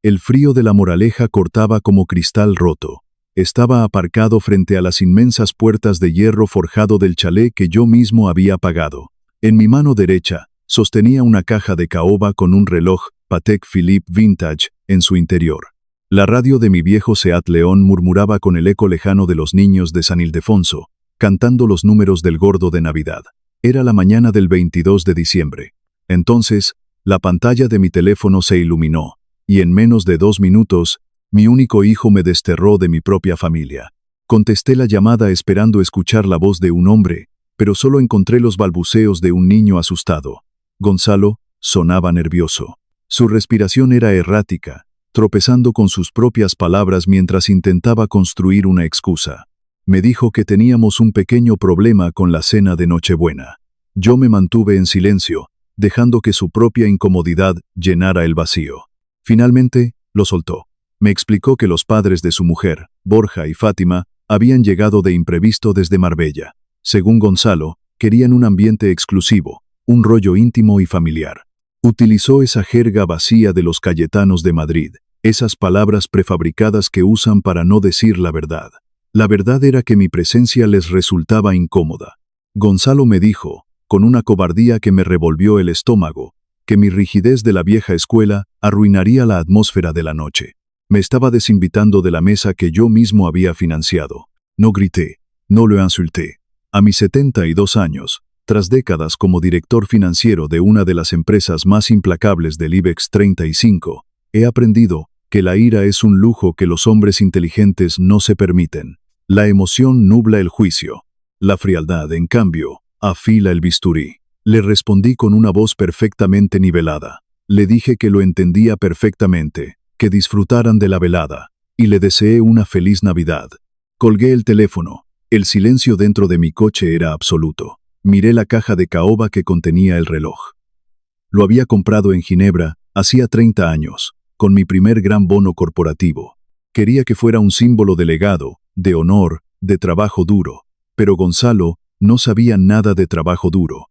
El frío de la Moraleja cortaba como cristal roto. Estaba aparcado frente a las inmensas puertas de hierro forjado del chalet que yo mismo había pagado. En mi mano derecha, sostenía una caja de caoba con un reloj Patek Philippe Vintage en su interior. La radio de mi viejo Seat León murmuraba con el eco lejano de los niños de San Ildefonso, cantando los números del gordo de Navidad. Era la mañana del 22 de diciembre. Entonces, la pantalla de mi teléfono se iluminó, y en menos de 2 minutos, mi único hijo me desterró de mi propia familia. Contesté la llamada esperando escuchar la voz de un hombre, pero solo encontré los balbuceos de un niño asustado. Gonzalo sonaba nervioso. Su respiración era errática, tropezando con sus propias palabras mientras intentaba construir una excusa. Me dijo que teníamos un pequeño problema con la cena de Nochebuena. Yo me mantuve en silencio, dejando que su propia incomodidad llenara el vacío. Finalmente, lo soltó. Me explicó que los padres de su mujer, Borja y Fátima, habían llegado de imprevisto desde Marbella. Según Gonzalo, querían un ambiente exclusivo, un rollo íntimo y familiar. Utilizó esa jerga vacía de los cayetanos de Madrid, esas palabras prefabricadas que usan para no decir la verdad. La verdad era que mi presencia les resultaba incómoda. Gonzalo me dijo, con una cobardía que me revolvió el estómago, que mi rigidez de la vieja escuela arruinaría la atmósfera de la noche. Me estaba desinvitando de la mesa que yo mismo había financiado. No grité, no lo insulté. A mis 72 años, tras décadas como director financiero de una de las empresas más implacables del IBEX 35, he aprendido que la ira es un lujo que los hombres inteligentes no se permiten. La emoción nubla el juicio. La frialdad, en cambio, afila el bisturí. Le respondí con una voz perfectamente nivelada. Le dije que lo entendía perfectamente, que disfrutaran de la velada, y le deseé una feliz Navidad. Colgué el teléfono. El silencio dentro de mi coche era absoluto. Miré la caja de caoba que contenía el reloj. Lo había comprado en Ginebra, hacía 30 años, con mi primer gran bono corporativo. Quería que fuera un símbolo de legado, de honor, de trabajo duro. Pero Gonzalo no sabía nada de trabajo duro.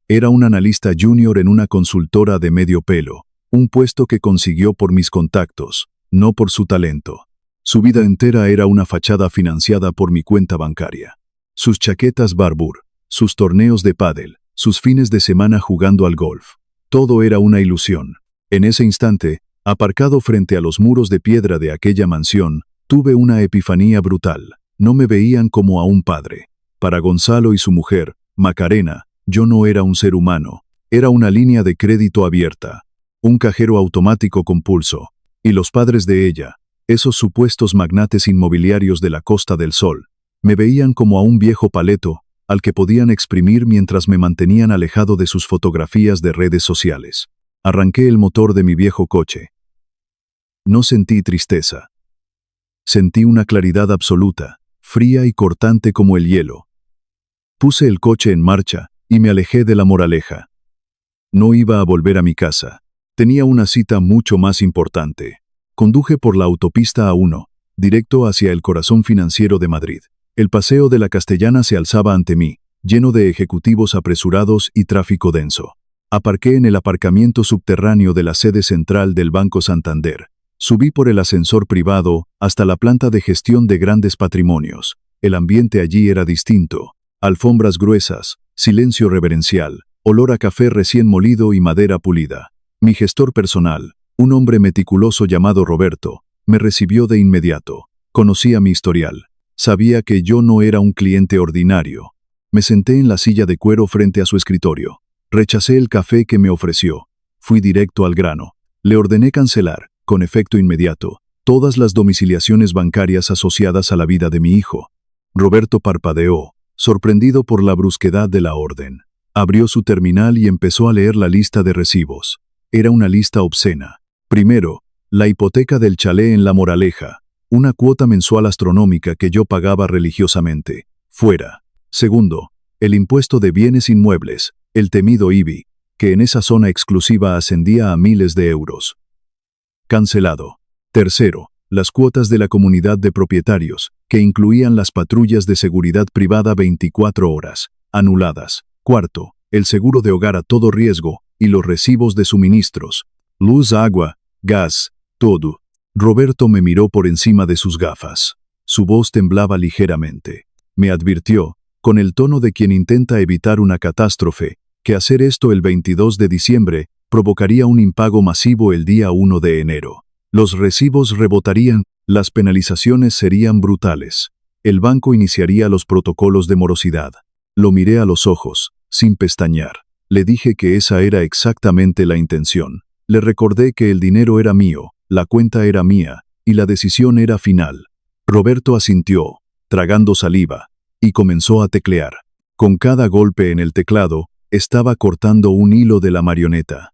Era un analista junior en una consultora de medio pelo, un puesto que consiguió por mis contactos, no por su talento. Su vida entera era una fachada financiada por mi cuenta bancaria. Sus chaquetas Barbour, sus torneos de pádel, sus fines de semana jugando al golf. Todo era una ilusión. En ese instante, aparcado frente a los muros de piedra de aquella mansión, tuve una epifanía brutal. No me veían como a un padre. Para Gonzalo y su mujer, Macarena, yo no era un ser humano. Era una línea de crédito abierta. Un cajero automático con pulso. Y los padres de ella, esos supuestos magnates inmobiliarios de la Costa del Sol, me veían como a un viejo paleto, al que podían exprimir mientras me mantenían alejado de sus fotografías de redes sociales. Arranqué el motor de mi viejo coche. No sentí tristeza. Sentí una claridad absoluta, fría y cortante como el hielo. Puse el coche en marcha y me alejé de la Moraleja. No iba a volver a mi casa. Tenía una cita mucho más importante. Conduje por la autopista A1, directo hacia el corazón financiero de Madrid. El paseo de la Castellana se alzaba ante mí, lleno de ejecutivos apresurados y tráfico denso. Aparqué en el aparcamiento subterráneo de la sede central del Banco Santander. Subí por el ascensor privado hasta la planta de gestión de grandes patrimonios. El ambiente allí era distinto. Alfombras gruesas, silencio reverencial, olor a café recién molido y madera pulida. Mi gestor personal, un hombre meticuloso llamado Roberto, me recibió de inmediato. Conocía mi historial. Sabía que yo no era un cliente ordinario. Me senté en la silla de cuero frente a su escritorio. Rechacé el café que me ofreció. Fui directo al grano. Le ordené cancelar, con efecto inmediato, todas las domiciliaciones bancarias asociadas a la vida de mi hijo. Roberto parpadeó, sorprendido por la brusquedad de la orden. Abrió su terminal y empezó a leer la lista de recibos. Era una lista obscena. Primero, la hipoteca del chalet en La Moraleja, una cuota mensual astronómica que yo pagaba religiosamente. Fuera. Segundo, el impuesto de bienes inmuebles, el temido IBI, que en esa zona exclusiva ascendía a miles de euros. Cancelado. Tercero, las cuotas de la comunidad de propietarios, que incluían las patrullas de seguridad privada 24 horas, anuladas. Cuarto, el seguro de hogar a todo riesgo y los recibos de suministros, luz, agua, gas, todo, Roberto me miró por encima de sus gafas. Su voz temblaba ligeramente. Me advirtió, con el tono de quien intenta evitar una catástrofe, que hacer esto el 22 de diciembre provocaría un impago masivo el día 1 de enero. Los recibos rebotarían, las penalizaciones serían brutales. El banco iniciaría los protocolos de morosidad. Lo miré a los ojos, sin pestañear. Le dije que esa era exactamente la intención. Le recordé que el dinero era mío, la cuenta era mía, y la decisión era final. Roberto asintió, tragando saliva, y comenzó a teclear. Con cada golpe en el teclado, estaba cortando un hilo de la marioneta.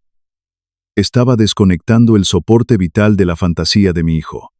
Estaba desconectando el soporte vital de la fantasía de mi hijo.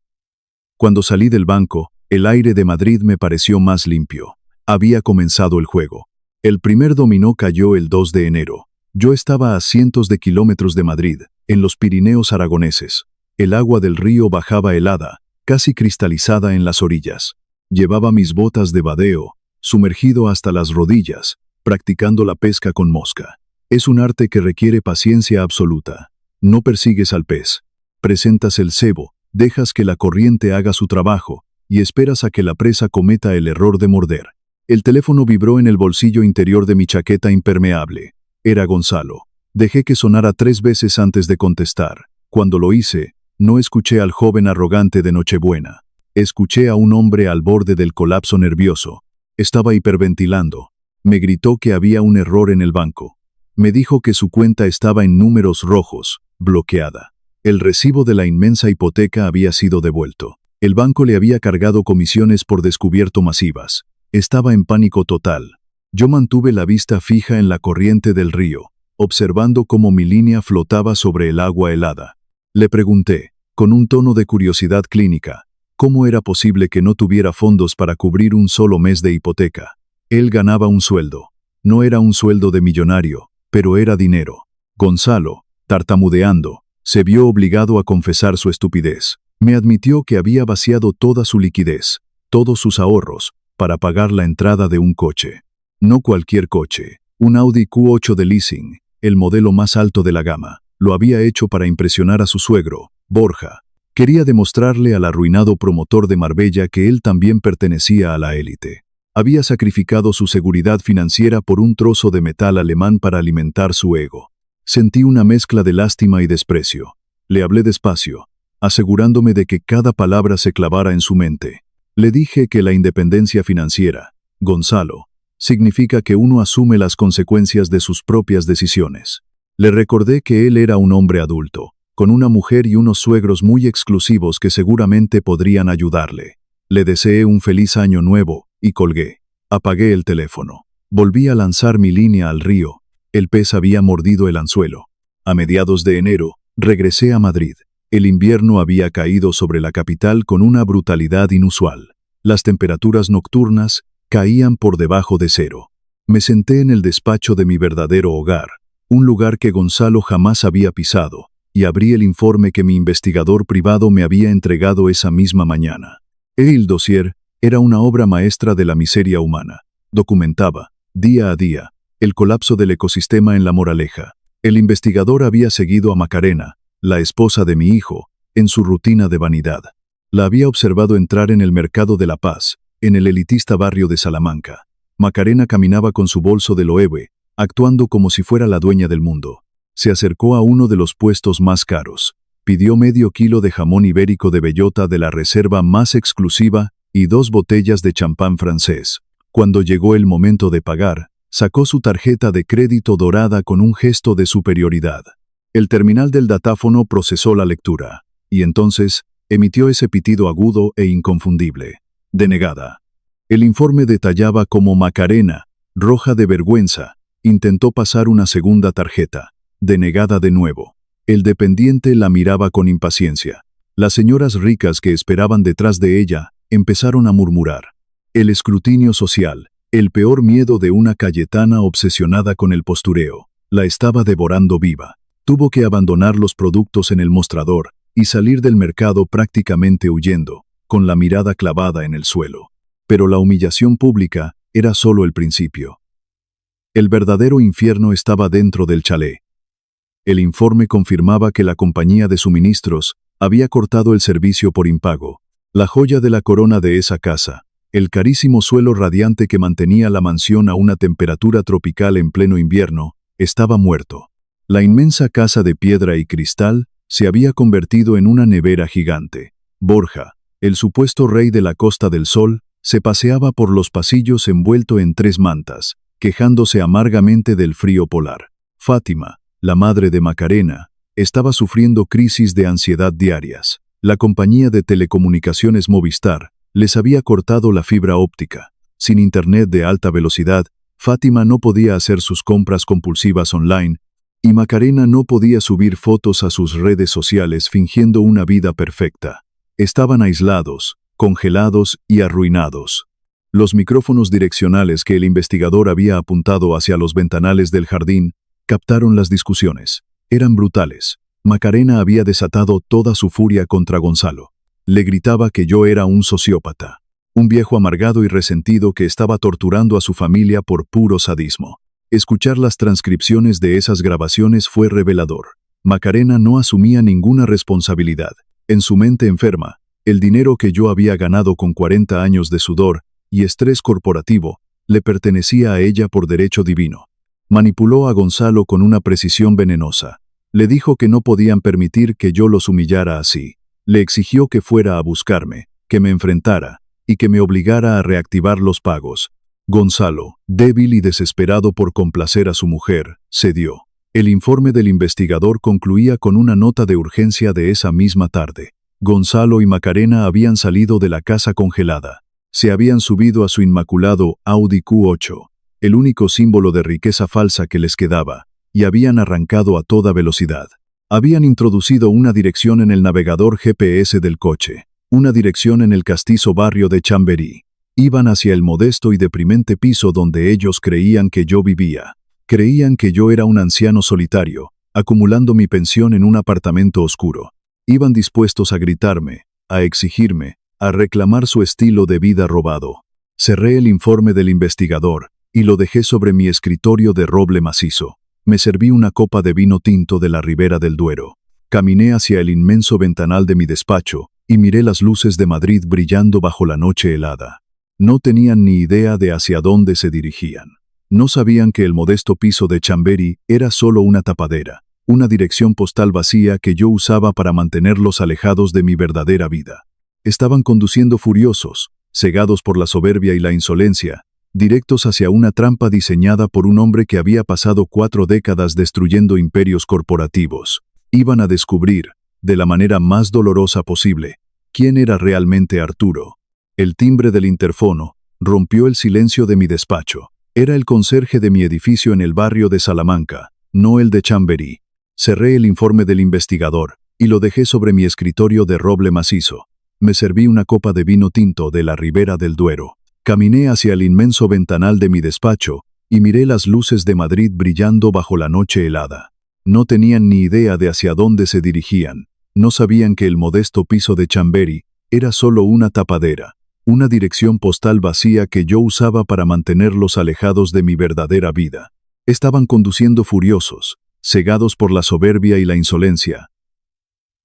Cuando salí del banco, el aire de Madrid me pareció más limpio. Había comenzado el juego. El primer dominó cayó el 2 de enero. Yo estaba a cientos de kilómetros de Madrid, en los Pirineos aragoneses. El agua del río bajaba helada, casi cristalizada en las orillas. Llevaba mis botas de vadeo, sumergido hasta las rodillas, practicando la pesca con mosca. Es un arte que requiere paciencia absoluta. No persigues al pez. Presentas el cebo, dejas que la corriente haga su trabajo, y esperas a que la presa cometa el error de morder. El teléfono vibró en el bolsillo interior de mi chaqueta impermeable. Era Gonzalo. Dejé que sonara 3 veces antes de contestar. Cuando lo hice, no escuché al joven arrogante de Nochebuena. Escuché a un hombre al borde del colapso nervioso. Estaba hiperventilando. Me gritó que había un error en el banco. Me dijo que su cuenta estaba en números rojos, bloqueada. El recibo de la inmensa hipoteca había sido devuelto. El banco le había cargado comisiones por descubierto masivas. Estaba en pánico total. Yo mantuve la vista fija en la corriente del río, observando cómo mi línea flotaba sobre el agua helada. Le pregunté, con un tono de curiosidad clínica, cómo era posible que no tuviera fondos para cubrir un solo mes de hipoteca. Él ganaba un sueldo. No era un sueldo de millonario, pero era dinero. Gonzalo, tartamudeando, se vio obligado a confesar su estupidez. Me admitió que había vaciado toda su liquidez, todos sus ahorros, para pagar la entrada de un coche. No cualquier coche, un Audi Q8 de leasing, el modelo más alto de la gama. Lo había hecho para impresionar a su suegro, Borja. Quería demostrarle al arruinado promotor de Marbella que él también pertenecía a la élite. Había sacrificado su seguridad financiera por un trozo de metal alemán para alimentar su ego. Sentí una mezcla de lástima y desprecio. Le hablé despacio, asegurándome de que cada palabra se clavara en su mente. Le dije que la independencia financiera, Gonzalo, significa que uno asume las consecuencias de sus propias decisiones. Le recordé que él era un hombre adulto, con una mujer y unos suegros muy exclusivos que seguramente podrían ayudarle. Le deseé un feliz año nuevo, y colgué. Apagué el teléfono. Volví a lanzar mi línea al río. El pez había mordido el anzuelo. A mediados de enero, regresé a Madrid. El invierno había caído sobre la capital con una brutalidad inusual. Las temperaturas nocturnas caían por debajo de cero. Me senté en el despacho de mi verdadero hogar, un lugar que Gonzalo jamás había pisado, y abrí el informe que mi investigador privado me había entregado esa misma mañana. El dossier era una obra maestra de la miseria humana. Documentaba, día a día, el colapso del ecosistema en La Moraleja. El investigador había seguido a Macarena, la esposa de mi hijo, en su rutina de vanidad. La había observado entrar en el mercado de La Paz, en el elitista barrio de Salamanca. Macarena caminaba con su bolso de Loewe, actuando como si fuera la dueña del mundo. Se acercó a uno de los puestos más caros. Pidió medio kilo de jamón ibérico de bellota de la reserva más exclusiva y 2 botellas de champán francés. Cuando llegó el momento de pagar, sacó su tarjeta de crédito dorada con un gesto de superioridad. El terminal del datáfono procesó la lectura, y entonces emitió ese pitido agudo e inconfundible. Denegada. El informe detallaba cómo Macarena, roja de vergüenza, intentó pasar una segunda tarjeta. Denegada de nuevo. El dependiente la miraba con impaciencia. Las señoras ricas que esperaban detrás de ella empezaron a murmurar. El escrutinio social, el peor miedo de una cayetana obsesionada con el postureo, la estaba devorando viva. Tuvo que abandonar los productos en el mostrador y salir del mercado prácticamente huyendo, con la mirada clavada en el suelo. Pero la humillación pública era solo el principio. El verdadero infierno estaba dentro del chalet. El informe confirmaba que la compañía de suministros Había cortado el servicio por impago. La joya de la corona de esa casa, el carísimo suelo radiante que mantenía la mansión a una temperatura tropical en pleno invierno, estaba muerto. La inmensa casa de piedra y cristal se había convertido en una nevera gigante. Borja, el supuesto rey de la Costa del Sol, se paseaba por los pasillos envuelto en 3 mantas, quejándose amargamente del frío polar. Fátima, la madre de Macarena, estaba sufriendo crisis de ansiedad diarias. La compañía de telecomunicaciones Movistar les había cortado la fibra óptica. Sin internet de alta velocidad, Fátima no podía hacer sus compras compulsivas online, y Macarena no podía subir fotos a sus redes sociales fingiendo una vida perfecta. Estaban aislados, congelados y arruinados. Los micrófonos direccionales que el investigador había apuntado hacia los ventanales del jardín captaron las discusiones. Eran brutales. Macarena había desatado toda su furia contra Gonzalo. Le gritaba que yo era un sociópata, un viejo amargado y resentido que estaba torturando a su familia por puro sadismo. Escuchar las transcripciones de esas grabaciones fue revelador. Macarena no asumía ninguna responsabilidad. En su mente enferma, el dinero que yo había ganado con 40 años de sudor y estrés corporativo le pertenecía a ella por derecho divino. Manipuló a Gonzalo con una precisión venenosa. Le dijo que no podían permitir que yo los humillara así. Le exigió que fuera a buscarme, que me enfrentara y que me obligara a reactivar los pagos. Gonzalo, débil y desesperado por complacer a su mujer, cedió. El informe del investigador concluía con una nota de urgencia de esa misma tarde. Gonzalo y Macarena habían salido de la casa congelada. Se habían subido a su inmaculado Audi Q8, el único símbolo de riqueza falsa que les quedaba, y habían arrancado a toda velocidad. Habían introducido una dirección en el navegador GPS del coche, una dirección en el castizo barrio de Chamberí. Iban hacia el modesto y deprimente piso donde ellos creían que yo vivía. Creían que yo era un anciano solitario, acumulando mi pensión en un apartamento oscuro. Iban dispuestos a gritarme, a exigirme, a reclamar su estilo de vida robado. Cerré el informe del investigador y lo dejé sobre mi escritorio de roble macizo. Me serví una copa de vino tinto de la Ribera del Duero. Caminé hacia el inmenso ventanal de mi despacho y miré las luces de Madrid brillando bajo la noche helada. No tenían ni idea de hacia dónde se dirigían. No sabían que el modesto piso de Chamberí era solo una tapadera, una dirección postal vacía que yo usaba para mantenerlos alejados de mi verdadera vida. Estaban conduciendo furiosos, cegados por la soberbia y la insolencia, directos hacia una trampa diseñada por un hombre que había pasado 4 décadas destruyendo imperios corporativos. Iban a descubrir, de la manera más dolorosa posible, quién era realmente Arturo. El timbre del interfono rompió el silencio de mi despacho. Era el conserje de mi edificio en el barrio de Salamanca, no el de Chamberí. Cerré el informe del investigador y lo dejé sobre mi escritorio de roble macizo. Me serví una copa de vino tinto de la Ribera del Duero. Caminé hacia el inmenso ventanal de mi despacho y miré las luces de Madrid brillando bajo la noche helada. No tenían ni idea de hacia dónde se dirigían. No sabían que el modesto piso de Chamberí era solo una tapadera, una dirección postal vacía que yo usaba para mantenerlos alejados de mi verdadera vida. Estaban conduciendo furiosos, cegados por la soberbia y la insolencia,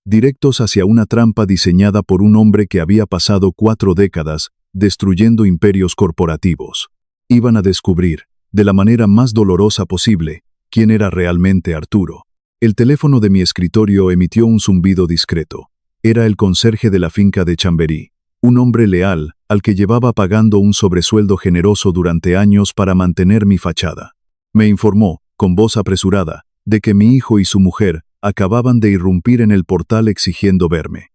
directos hacia una trampa diseñada por un hombre que había pasado 4 décadas destruyendo imperios corporativos. Iban a descubrir, de la manera más dolorosa posible, quién era realmente Arturo. El teléfono de mi escritorio emitió un zumbido discreto. Era el conserje de la finca de Chamberí, un hombre leal al que llevaba pagando un sobresueldo generoso durante años para mantener mi fachada. Me informó, con voz apresurada, de que mi hijo y su mujer acababan de irrumpir en el portal exigiendo verme.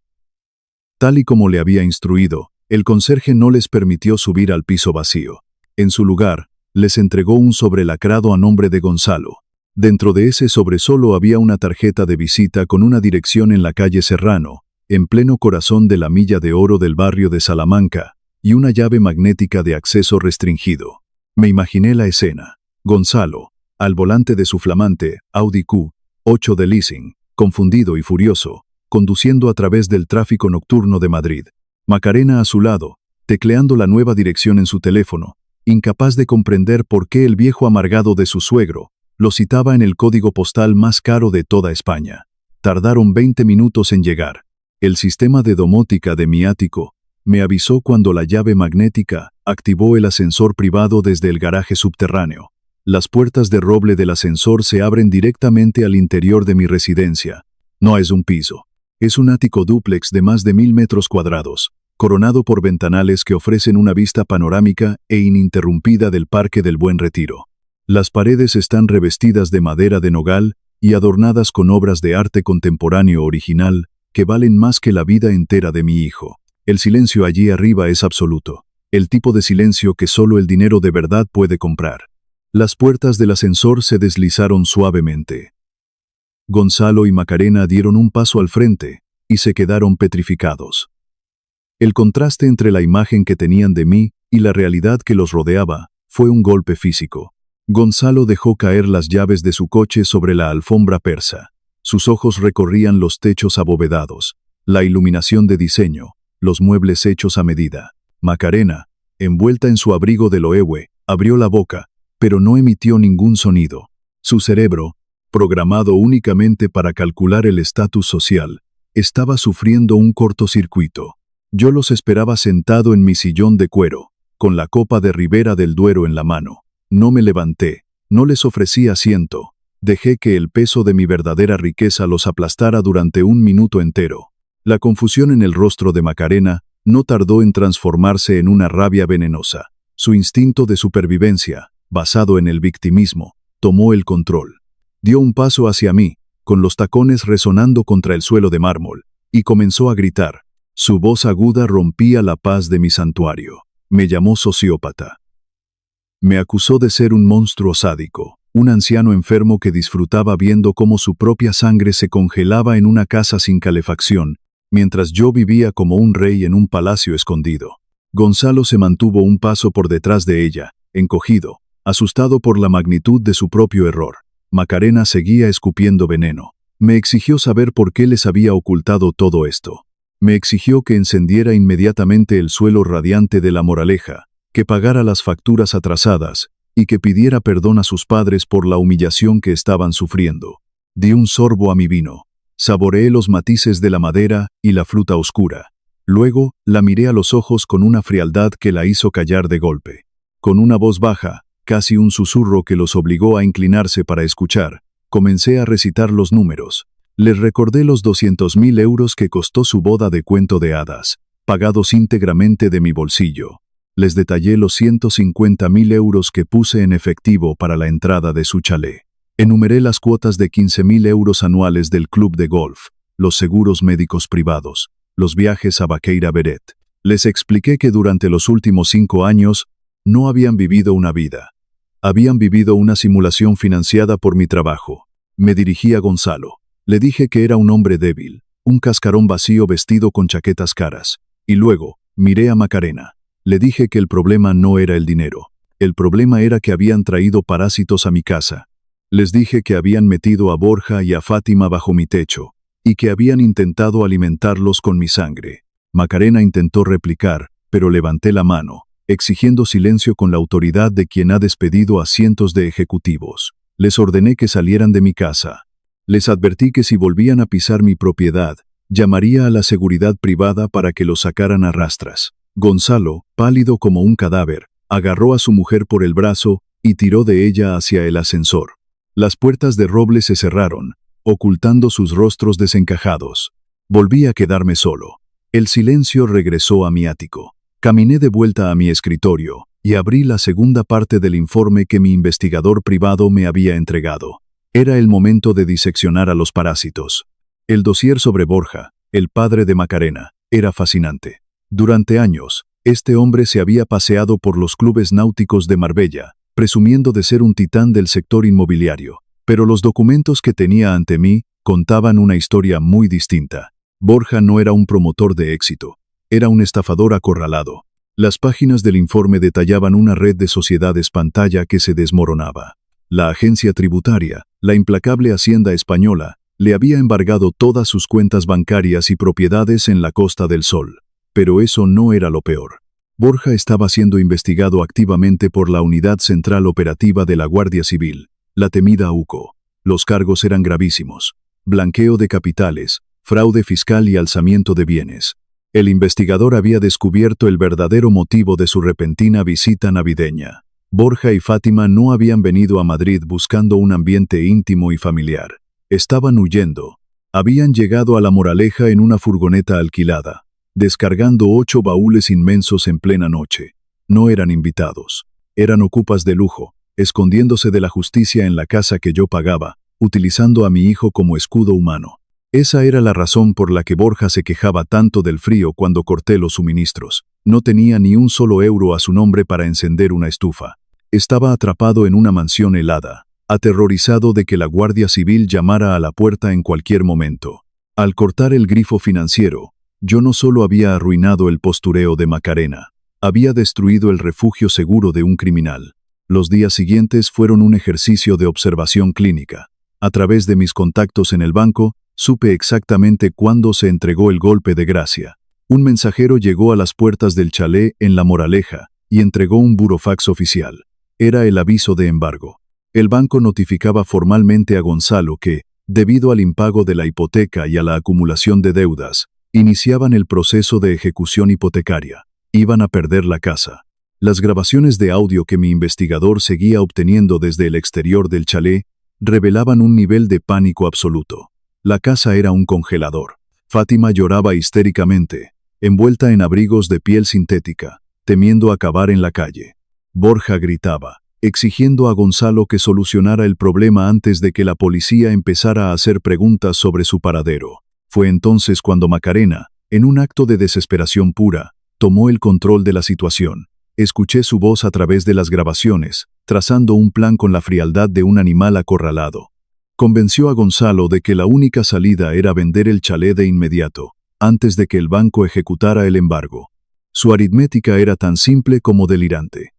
Tal y como le había instruido, el conserje no les permitió subir al piso vacío. En su lugar, les entregó un sobre lacrado a nombre de Gonzalo. Dentro de ese sobre solo había una tarjeta de visita con una dirección en la calle Serrano, en pleno corazón de la Milla de Oro del barrio de Salamanca, y una llave magnética de acceso restringido. Me imaginé la escena. Gonzalo, al volante de su flamante Audi Q8 de leasing, confundido y furioso, conduciendo a través del tráfico nocturno de Madrid. Macarena a su lado, tecleando la nueva dirección en su teléfono, incapaz de comprender por qué el viejo amargado de su suegro lo citaba en el código postal más caro de toda España. Tardaron 20 minutos en llegar. El sistema de domótica de mi ático me avisó cuando la llave magnética activó el ascensor privado desde el garaje subterráneo. Las puertas de roble del ascensor se abren directamente al interior de mi residencia. No es un piso. Es un ático dúplex de más de 1000 metros cuadrados, coronado por ventanales que ofrecen una vista panorámica e ininterrumpida del Parque del Buen Retiro. Las paredes están revestidas de madera de nogal y adornadas con obras de arte contemporáneo original que valen más que la vida entera de mi hijo. El silencio allí arriba es absoluto, el tipo de silencio que solo el dinero de verdad puede comprar. Las puertas del ascensor se deslizaron suavemente. Gonzalo y Macarena dieron un paso al frente y se quedaron petrificados. El contraste entre la imagen que tenían de mí y la realidad que los rodeaba fue un golpe físico. Gonzalo dejó caer las llaves de su coche sobre la alfombra persa. Sus ojos recorrían los techos abovedados, la iluminación de diseño, los muebles hechos a medida. Macarena, envuelta en su abrigo de loewe, abrió la boca, pero no emitió ningún sonido. Su cerebro, programado únicamente para calcular el estatus social, estaba sufriendo un cortocircuito. Yo los esperaba sentado en mi sillón de cuero, con la copa de Ribera del Duero en la mano. No me levanté, no les ofrecí asiento. Dejé que el peso de mi verdadera riqueza los aplastara durante un minuto entero. La confusión en el rostro de Macarena no tardó en transformarse en una rabia venenosa. Su instinto de supervivencia, basado en el victimismo, tomó el control. Dio un paso hacia mí, con los tacones resonando contra el suelo de mármol, y comenzó a gritar. Su voz aguda rompía la paz de mi santuario. Me llamó sociópata. Me acusó de ser un monstruo sádico, un anciano enfermo que disfrutaba viendo cómo su propia sangre se congelaba en una casa sin calefacción, mientras yo vivía como un rey en un palacio escondido. Gonzalo se mantuvo un paso por detrás de ella, encogido, asustado por la magnitud de su propio error. Macarena seguía escupiendo veneno. Me exigió saber por qué les había ocultado todo esto. Me exigió que encendiera inmediatamente el suelo radiante de la moraleja, que pagara las facturas atrasadas y que pidiera perdón a sus padres por la humillación que estaban sufriendo. Di un sorbo a mi vino. Saboreé los matices de la madera y la fruta oscura. Luego, la miré a los ojos con una frialdad que la hizo callar de golpe. Con una voz baja, casi un susurro que los obligó a inclinarse para escuchar, comencé a recitar los números. Les recordé los 200.000 euros que costó su boda de cuento de hadas, pagados íntegramente de mi bolsillo. Les detallé los 150.000 euros que puse en efectivo para la entrada de su chalet. Enumeré las cuotas de 15.000 euros anuales del club de golf, los seguros médicos privados, los viajes a Baqueira Beret. Les expliqué que durante los últimos 5 años no habían vivido una vida. Habían vivido una simulación financiada por mi trabajo. Me dirigí a Gonzalo. Le dije que era un hombre débil, un cascarón vacío vestido con chaquetas caras. Y luego, miré a Macarena. Le dije que el problema no era el dinero. El problema era que habían traído parásitos a mi casa. Les dije que habían metido a Borja y a Fátima bajo mi techo, y que habían intentado alimentarlos con mi sangre. Macarena intentó replicar, pero levanté la mano, exigiendo silencio con la autoridad de quien ha despedido a cientos de ejecutivos. Les ordené que salieran de mi casa. Les advertí que si volvían a pisar mi propiedad, llamaría a la seguridad privada para que los sacaran a rastras. Gonzalo, pálido como un cadáver, agarró a su mujer por el brazo y tiró de ella hacia el ascensor. Las puertas de roble se cerraron, ocultando sus rostros desencajados. Volví a quedarme solo. El silencio regresó a mi ático. Caminé de vuelta a mi escritorio y abrí la segunda parte del informe que mi investigador privado me había entregado. Era el momento de diseccionar a los parásitos. El dossier sobre Borja, el padre de Macarena, era fascinante. Durante años, este hombre se había paseado por los clubes náuticos de Marbella, presumiendo de ser un titán del sector inmobiliario, pero los documentos que tenía ante mí contaban una historia muy distinta. Borja no era un promotor de éxito, era un estafador acorralado. Las páginas del informe detallaban una red de sociedades pantalla que se desmoronaba. La agencia tributaria, la implacable Hacienda Española, le había embargado todas sus cuentas bancarias y propiedades en la Costa del Sol. Pero eso no era lo peor. Borja estaba siendo investigado activamente por la Unidad Central Operativa de la Guardia Civil, la temida UCO. Los cargos eran gravísimos: blanqueo de capitales, fraude fiscal y alzamiento de bienes. El investigador había descubierto el verdadero motivo de su repentina visita navideña. Borja y Fátima no habían venido a Madrid buscando un ambiente íntimo y familiar. Estaban huyendo. Habían llegado a La Moraleja en una furgoneta alquilada, descargando 8 baúles inmensos en plena noche. No eran invitados. Eran ocupas de lujo, escondiéndose de la justicia en la casa que yo pagaba, utilizando a mi hijo como escudo humano. Esa era la razón por la que Borja se quejaba tanto del frío cuando corté los suministros. No tenía ni un solo euro a su nombre para encender una estufa. Estaba atrapado en una mansión helada, aterrorizado de que la Guardia Civil llamara a la puerta en cualquier momento. Al cortar el grifo financiero, yo no solo había arruinado el postureo de Macarena, había destruido el refugio seguro de un criminal. Los días siguientes fueron un ejercicio de observación clínica. A través de mis contactos en el banco, supe exactamente cuándo se entregó el golpe de gracia. Un mensajero llegó a las puertas del chalet en La Moraleja y entregó un burofax oficial. Era el aviso de embargo. El banco notificaba formalmente a Gonzalo que, debido al impago de la hipoteca y a la acumulación de deudas, iniciaban el proceso de ejecución hipotecaria. Iban a perder la casa. Las grabaciones de audio que mi investigador seguía obteniendo desde el exterior del chalet revelaban un nivel de pánico absoluto. La casa era un congelador. Fátima lloraba histéricamente, envuelta en abrigos de piel sintética, temiendo acabar en la calle. Borja gritaba, exigiendo a Gonzalo que solucionara el problema antes de que la policía empezara a hacer preguntas sobre su paradero. Fue entonces cuando Macarena, en un acto de desesperación pura, tomó el control de la situación. Escuché su voz a través de las grabaciones, trazando un plan con la frialdad de un animal acorralado. Convenció a Gonzalo de que la única salida era vender el chalet de inmediato, antes de que el banco ejecutara el embargo. Su aritmética era tan simple como delirante.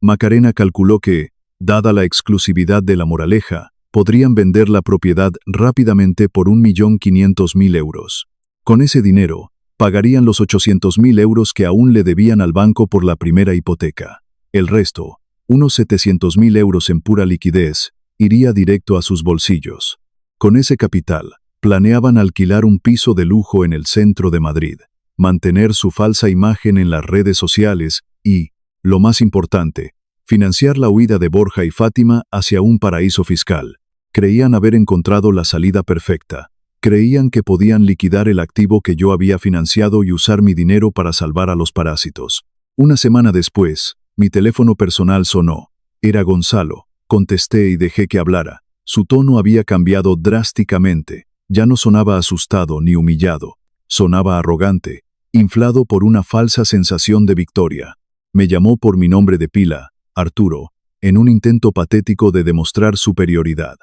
Macarena calculó que, dada la exclusividad de La Moraleja, podrían vender la propiedad rápidamente por 1.500.000 euros. Con ese dinero, pagarían los 800.000 euros que aún le debían al banco por la primera hipoteca. El resto, unos 700.000 euros en pura liquidez, iría directo a sus bolsillos. Con ese capital, planeaban alquilar un piso de lujo en el centro de Madrid, mantener su falsa imagen en las redes sociales y, lo más importante, financiar la huida de Borja y Fátima hacia un paraíso fiscal. Creían haber encontrado la salida perfecta. Creían que podían liquidar el activo que yo había financiado y usar mi dinero para salvar a los parásitos. Una semana después, mi teléfono personal sonó. Era Gonzalo. Contesté y dejé que hablara. Su tono había cambiado drásticamente. Ya no sonaba asustado ni humillado. Sonaba arrogante, inflado por una falsa sensación de victoria. Me llamó por mi nombre de pila, Arturo, en un intento patético de demostrar superioridad.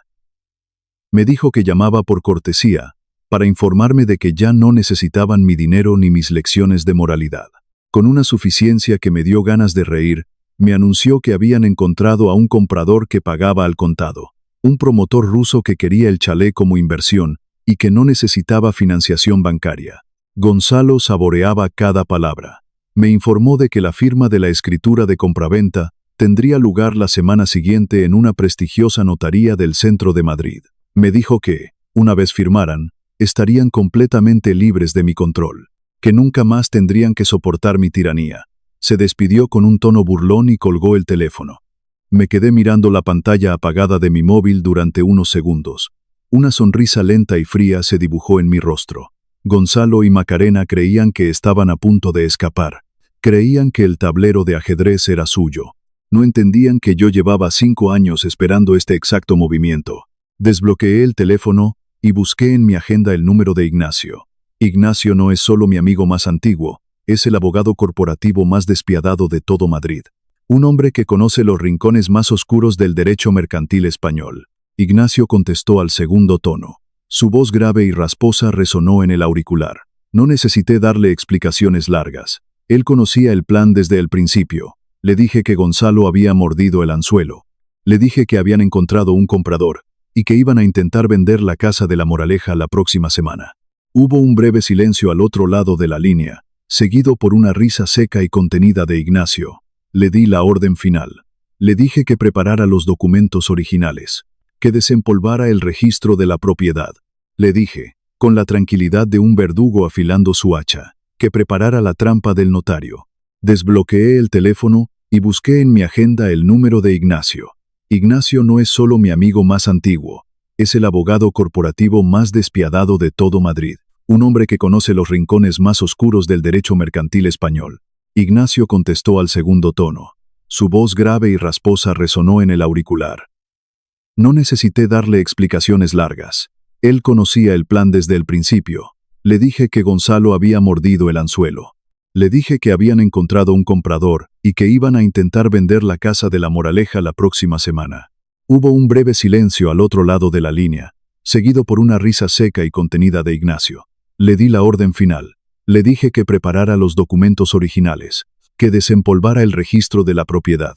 Me dijo que llamaba por cortesía, para informarme de que ya no necesitaban mi dinero ni mis lecciones de moralidad. Con una suficiencia que me dio ganas de reír, me anunció que habían encontrado a un comprador que pagaba al contado, un promotor ruso que quería el chalet como inversión y que no necesitaba financiación bancaria. Gonzalo saboreaba cada palabra. Me informó de que la firma de la escritura de compraventa tendría lugar la semana siguiente en una prestigiosa notaría del centro de Madrid. Me dijo que, una vez firmaran, estarían completamente libres de mi control, que nunca más tendrían que soportar mi tiranía. Se despidió con un tono burlón y colgó el teléfono. Me quedé mirando la pantalla apagada de mi móvil durante unos segundos. Una sonrisa lenta y fría se dibujó en mi rostro. Gonzalo y Macarena creían que estaban a punto de escapar. Creían que el tablero de ajedrez era suyo. No entendían que yo llevaba 5 años esperando este exacto movimiento. Desbloqueé el teléfono y busqué en mi agenda el número de Ignacio. Ignacio no es solo mi amigo más antiguo, es el abogado corporativo más despiadado de todo Madrid. Un hombre que conoce los rincones más oscuros del derecho mercantil español. Ignacio contestó al segundo tono. Su voz grave y rasposa resonó en el auricular. No necesité darle explicaciones largas. Él conocía el plan desde el principio. Le dije que Gonzalo había mordido el anzuelo. Le dije que habían encontrado un comprador y que iban a intentar vender la casa de La Moraleja la próxima semana. Hubo un breve silencio al otro lado de la línea, seguido por una risa seca y contenida de Ignacio. Le di la orden final. Le dije que preparara los documentos originales, que desempolvara el registro de la propiedad. Le dije, con la tranquilidad de un verdugo afilando su hacha, que preparara la trampa del notario. Desbloqueé el teléfono y busqué en mi agenda el número de Ignacio. Ignacio no es solo mi amigo más antiguo, es el abogado corporativo más despiadado de todo Madrid, un hombre que conoce los rincones más oscuros del derecho mercantil español. Ignacio contestó al segundo tono. Su voz grave y rasposa resonó en el auricular. No necesité darle explicaciones largas. Él conocía el plan desde el principio. Le dije que Gonzalo había mordido el anzuelo. Le dije que habían encontrado un comprador y que iban a intentar vender la casa de La Moraleja la próxima semana. Hubo un breve silencio al otro lado de la línea, seguido por una risa seca y contenida de Ignacio. Le di la orden final. Le dije que preparara los documentos originales, que desempolvara el registro de la propiedad.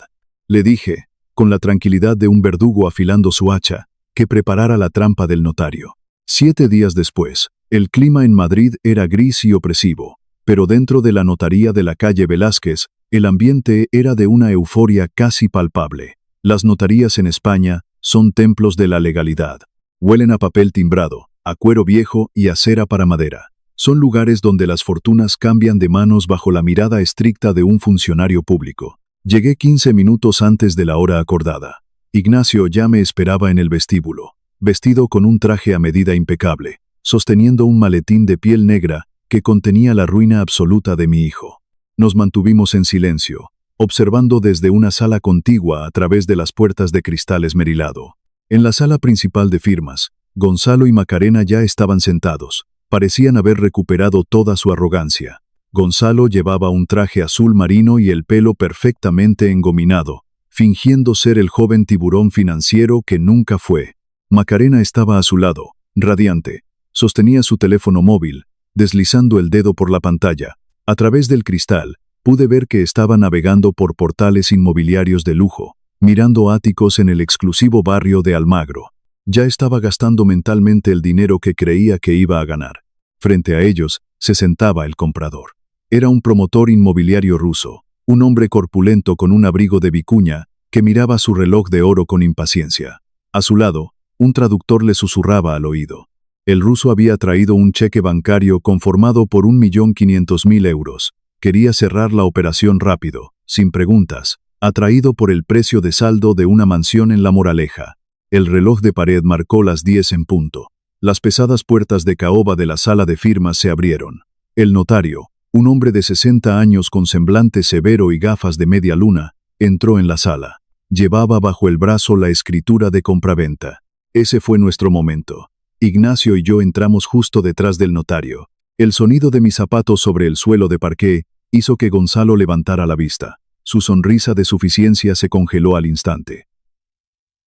Le dije, con la tranquilidad de un verdugo afilando su hacha, que preparara la trampa del notario. 7 días después, el clima en Madrid era gris y opresivo, pero dentro de la notaría de la calle Velázquez, el ambiente era de una euforia casi palpable. Las notarías en España son templos de la legalidad. Huelen a papel timbrado, a cuero viejo y a cera para madera. Son lugares donde las fortunas cambian de manos bajo la mirada estricta de un funcionario público. Llegué 15 minutos antes de la hora acordada. Ignacio ya me esperaba en el vestíbulo, vestido con un traje a medida impecable, sosteniendo un maletín de piel negra que contenía la ruina absoluta de mi hijo. Nos mantuvimos en silencio, observando desde una sala contigua a través de las puertas de cristal esmerilado. En la sala principal de firmas, Gonzalo y Macarena ya estaban sentados. Parecían haber recuperado toda su arrogancia. Gonzalo llevaba un traje azul marino y el pelo perfectamente engominado, fingiendo ser el joven tiburón financiero que nunca fue. Macarena estaba a su lado, radiante. Sostenía su teléfono móvil, deslizando el dedo por la pantalla. A través del cristal, pude ver que estaba navegando por portales inmobiliarios de lujo, mirando áticos en el exclusivo barrio de Almagro. Ya estaba gastando mentalmente el dinero que creía que iba a ganar. Frente a ellos, se sentaba el comprador. Era un promotor inmobiliario ruso, un hombre corpulento con un abrigo de vicuña, que miraba su reloj de oro con impaciencia. A su lado, un traductor le susurraba al oído. El ruso había traído un cheque bancario conformado por 1.500.000 euros. Quería cerrar la operación rápido, sin preguntas, atraído por el precio de saldo de una mansión en La Moraleja. El reloj de pared marcó las 10 en punto. Las pesadas puertas de caoba de la sala de firmas se abrieron. El notario, un hombre de 60 años con semblante severo y gafas de media luna, entró en la sala. Llevaba bajo el brazo la escritura de compraventa. Ese fue nuestro momento. Ignacio y yo entramos justo detrás del notario. El sonido de mis zapatos sobre el suelo de parqué hizo que Gonzalo levantara la vista. Su sonrisa de suficiencia se congeló al instante.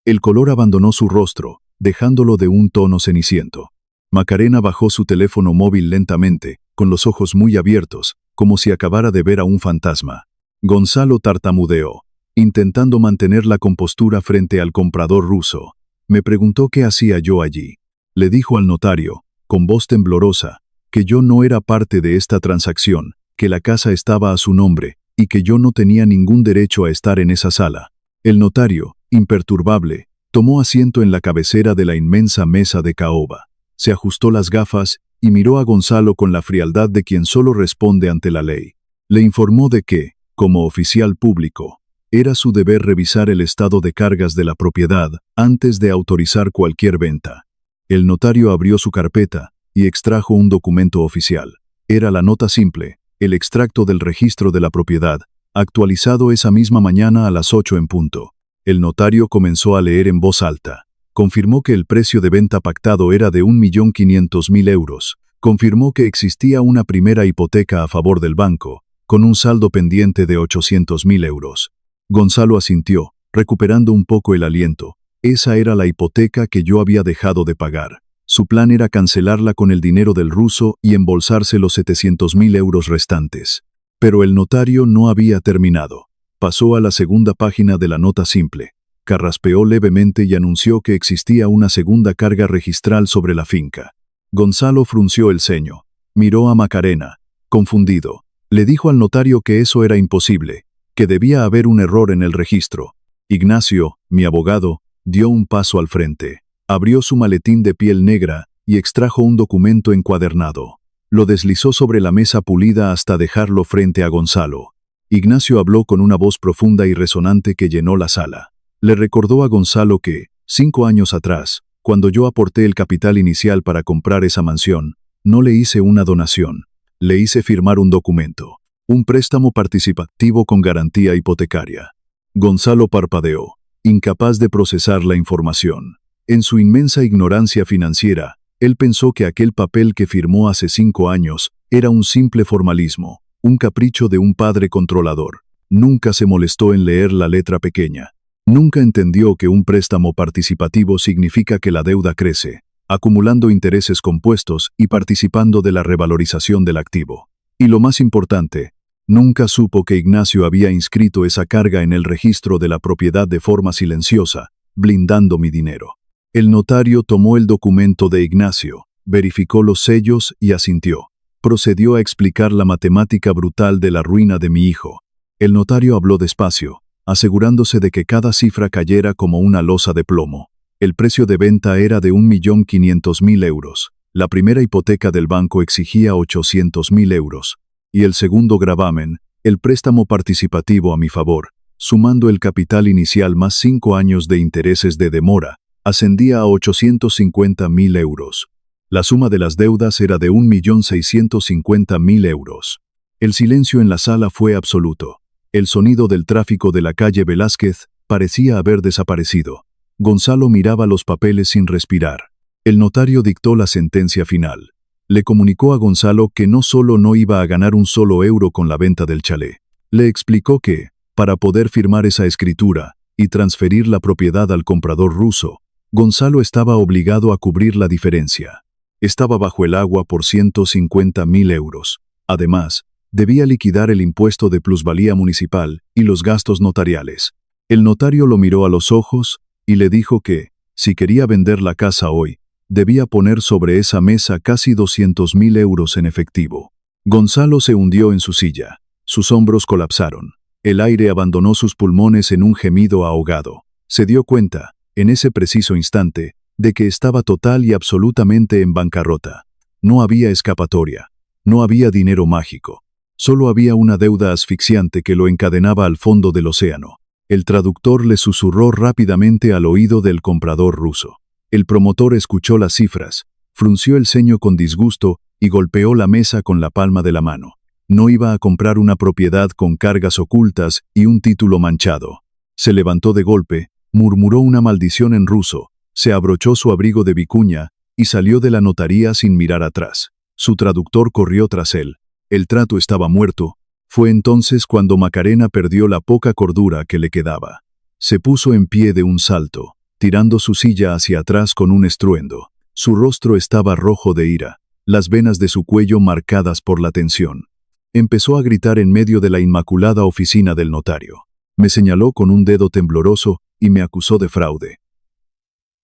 El color abandonó su rostro, dejándolo de un tono ceniciento. Macarena bajó su teléfono móvil lentamente, con los ojos muy abiertos, como si acabara de ver a un fantasma. Gonzalo tartamudeó, intentando mantener la compostura frente al comprador ruso. Me preguntó qué hacía yo allí. Le dijo al notario, con voz temblorosa, que yo no era parte de esta transacción, que la casa estaba a su nombre, y que yo no tenía ningún derecho a estar en esa sala. El notario, imperturbable, tomó asiento en la cabecera de la inmensa mesa de caoba. Se ajustó las gafas y miró a Gonzalo con la frialdad de quien solo responde ante la ley. Le informó de que, como oficial público, era su deber revisar el estado de cargas de la propiedad antes de autorizar cualquier venta. El notario abrió su carpeta y extrajo un documento oficial. Era la nota simple, el extracto del registro de la propiedad, actualizado esa misma mañana a las 8 en punto. El notario comenzó a leer en voz alta. Confirmó que el precio de venta pactado era de 1.500.000 euros. Confirmó que existía una primera hipoteca a favor del banco, con un saldo pendiente de 800.000 euros. Gonzalo asintió, recuperando un poco el aliento. Esa era la hipoteca que yo había dejado de pagar. Su plan era cancelarla con el dinero del ruso y embolsarse los 700.000 euros restantes. Pero el notario no había terminado. Pasó a la segunda página de la nota simple. Carraspeó levemente y anunció que existía una segunda carga registral sobre la finca. Gonzalo frunció el ceño. Miró a Macarena, confundido. Le dijo al notario que eso era imposible, que debía haber un error en el registro. Ignacio, mi abogado, dio un paso al frente. Abrió su maletín de piel negra y extrajo un documento encuadernado. Lo deslizó sobre la mesa pulida hasta dejarlo frente a Gonzalo. Ignacio habló con una voz profunda y resonante que llenó la sala. Le recordó a Gonzalo que, 5 años atrás, cuando yo aporté el capital inicial para comprar esa mansión, no le hice una donación. Le hice firmar un documento. Un préstamo participativo con garantía hipotecaria. Gonzalo parpadeó, incapaz de procesar la información. En su inmensa ignorancia financiera, él pensó que aquel papel que firmó hace 5 años era un simple formalismo, un capricho de un padre controlador. Nunca se molestó en leer la letra pequeña. Nunca entendió que un préstamo participativo significa que la deuda crece, acumulando intereses compuestos y participando de la revalorización del activo. Y lo más importante, nunca supo que Ignacio había inscrito esa carga en el registro de la propiedad de forma silenciosa, blindando mi dinero. El notario tomó el documento de Ignacio, verificó los sellos y asintió. Procedió a explicar la matemática brutal de la ruina de mi hijo. El notario habló despacio, asegurándose de que cada cifra cayera como una losa de plomo. El precio de venta era de 1.500.000 euros. La primera hipoteca del banco exigía 800.000 euros. Y el segundo gravamen, el préstamo participativo a mi favor, sumando el capital inicial más 5 años de intereses de demora, ascendía a 850.000 euros. La suma de las deudas era de 1.650.000 euros. El silencio en la sala fue absoluto. El sonido del tráfico de la calle Velázquez parecía haber desaparecido. Gonzalo miraba los papeles sin respirar. El notario dictó la sentencia final. Le comunicó a Gonzalo que no solo no iba a ganar un solo euro con la venta del chalet. Le explicó que, para poder firmar esa escritura y transferir la propiedad al comprador ruso, Gonzalo estaba obligado a cubrir la diferencia. Estaba bajo el agua por 150.000 euros. Además, debía liquidar el impuesto de plusvalía municipal y los gastos notariales. El notario lo miró a los ojos y le dijo que, si quería vender la casa hoy, debía poner sobre esa mesa casi 200.000 euros en efectivo. Gonzalo se hundió en su silla. Sus hombros colapsaron. El aire abandonó sus pulmones en un gemido ahogado. Se dio cuenta, en ese preciso instante, de que estaba total y absolutamente en bancarrota. No había escapatoria. No había dinero mágico. Solo había una deuda asfixiante que lo encadenaba al fondo del océano. El traductor le susurró rápidamente al oído del comprador ruso. El promotor escuchó las cifras, frunció el ceño con disgusto y golpeó la mesa con la palma de la mano. No iba a comprar una propiedad con cargas ocultas y un título manchado. Se levantó de golpe, murmuró una maldición en ruso, se abrochó su abrigo de vicuña y salió de la notaría sin mirar atrás. Su traductor corrió tras él. El trato estaba muerto. Fue entonces cuando Macarena perdió la poca cordura que le quedaba. Se puso en pie de un salto, tirando su silla hacia atrás con un estruendo. Su rostro estaba rojo de ira, las venas de su cuello marcadas por la tensión. Empezó a gritar en medio de la inmaculada oficina del notario. Me señaló con un dedo tembloroso y me acusó de fraude.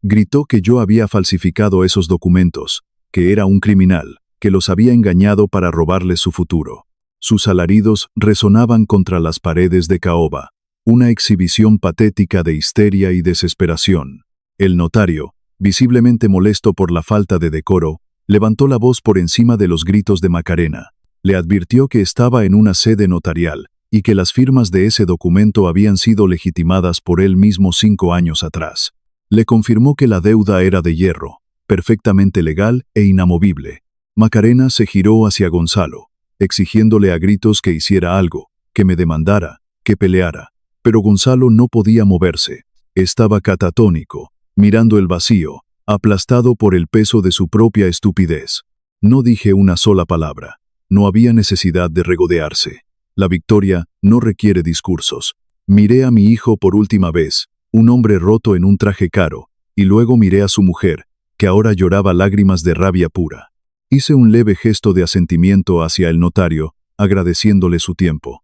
Gritó que yo había falsificado esos documentos, que era un criminal, que los había engañado para robarles su futuro. Sus alaridos resonaban contra las paredes de caoba, una exhibición patética de histeria y desesperación. El notario, visiblemente molesto por la falta de decoro, levantó la voz por encima de los gritos de Macarena. Le advirtió que estaba en una sede notarial y que las firmas de ese documento habían sido legitimadas por él mismo 5 años atrás. Le confirmó que la deuda era de hierro, perfectamente legal e inamovible. Macarena se giró hacia Gonzalo, exigiéndole a gritos que hiciera algo, que me demandara, que peleara. Pero Gonzalo no podía moverse. Estaba catatónico, mirando el vacío, aplastado por el peso de su propia estupidez. No dije una sola palabra. No había necesidad de regodearse. La victoria no requiere discursos. Miré a mi hijo por última vez, un hombre roto en un traje caro, y luego miré a su mujer, que ahora lloraba lágrimas de rabia pura. Hice un leve gesto de asentimiento hacia el notario, agradeciéndole su tiempo.